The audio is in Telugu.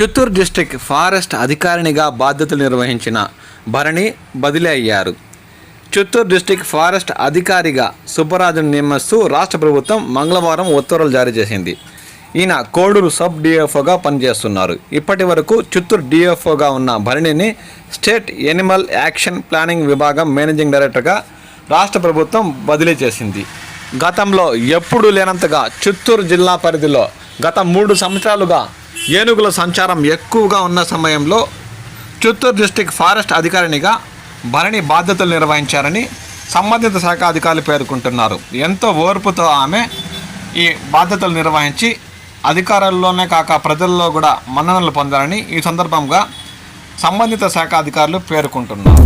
చిత్తూరు డిస్ట్రిక్ట్ ఫారెస్ట్ అధికారినిగా బాధ్యతలు నిర్వహించిన భరణి బదిలీ అయ్యారు. చిత్తూరు డిస్ట్రిక్ట్ ఫారెస్ట్ అధికారిగా సుబ్బరాజును నియమిస్తూ రాష్ట్ర ప్రభుత్వం మంగళవారం ఉత్తర్వులు జారీ చేసింది. ఈయన కోడూరు సబ్ డిఎఫ్ఓగా పనిచేస్తున్నారు. ఇప్పటి వరకు చిత్తూరు డిఎఫ్ఓగా ఉన్న భరణిని స్టేట్ ఎనిమల్ యాక్షన్ ప్లానింగ్ విభాగం మేనేజింగ్ డైరెక్టర్గా రాష్ట్ర ప్రభుత్వం బదిలీ చేసింది. గతంలో ఎప్పుడూ లేనంతగా చిత్తూరు జిల్లా పరిధిలో గత 3 సంవత్సరాలుగా ఏనుగుల సంచారం ఎక్కువగా ఉన్న సమయంలో చిత్తూరు డిస్ట్రిక్ట్ ఫారెస్ట్ అధికారినిగా భరణి బాధ్యతలు నిర్వహించారని సంబంధిత శాఖ అధికారులు పేర్కొంటున్నారు. ఎంతో ఓర్పుతో ఆమె ఈ బాధ్యతలు నిర్వహించి అధికారుల్లోనే కాక ప్రజల్లో కూడా మన్ననలు పొందారని ఈ సందర్భంగా సంబంధిత శాఖ అధికారులు పేర్కొంటున్నారు.